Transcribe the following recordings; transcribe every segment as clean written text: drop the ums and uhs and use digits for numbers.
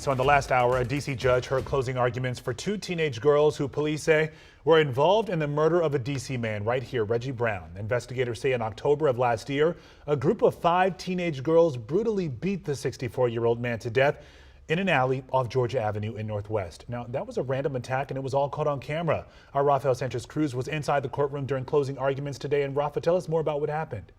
So in the last hour, a D.C. judge heard closing arguments for two teenage girls who police say were involved in the murder of a D.C. man right here, Reggie Brown. Investigators say in October of last year, a group of 5 teenage girls brutally beat the 64-year-old man to death in an alley off Georgia Avenue in Northwest. Now, that was a random attack and it was all caught on camera. Our Rafael Sanchez-Cruz was inside the courtroom during closing arguments today. And Rafa, tell us more about what happened.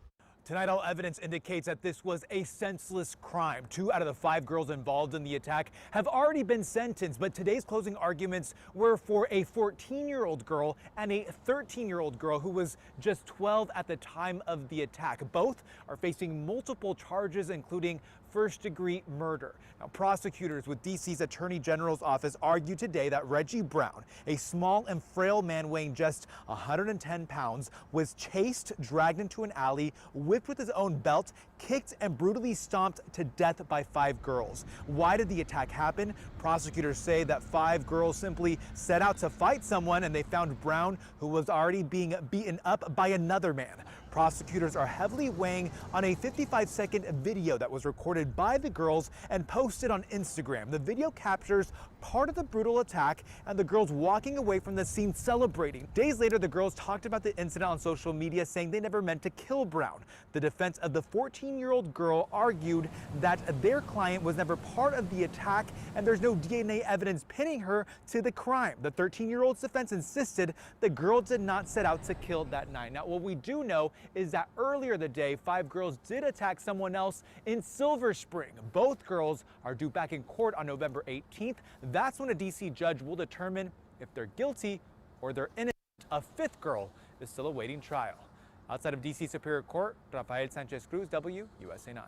Tonight, all evidence indicates that this was a senseless crime. 2 out of the 5 girls involved in the attack have already been sentenced, but today's closing arguments were for a 14-year-old girl and a 13-year-old girl who was just 12 at the time of the attack. Both are facing multiple charges, including first-degree murder. Now, prosecutors with D.C.'s Attorney General's office argued today that Reggie Brown, a small and frail man weighing just 110 pounds, was chased, dragged into an alley, whipped with his own belt, kicked and brutally stomped to death by 5 girls. Why did the attack happen? Prosecutors say that 5 girls simply set out to fight someone and they found Brown, who was already being beaten up by another man. Prosecutors are heavily weighing on a 55-second video that was recorded by the girls and posted on Instagram. The video captures part of the brutal attack and the girls walking away from the scene celebrating. Days later, the girls talked about the incident on social media, saying they never meant to kill Brown. The defense of the 14-year-old girl argued that their client was never part of the attack and there's no DNA evidence pinning her to the crime. The 13-year-old's defense insisted the girl did not set out to kill that night. Now, what we do know is that earlier the day, 5 girls did attack someone else in Silver Spring. Both girls are due back in court on November 18th. That's when a D.C. judge will determine if they're guilty or they're innocent. A 5th girl is still awaiting trial. Outside of D.C. Superior Court, Rafael Sanchez-Cruz, WUSA 9.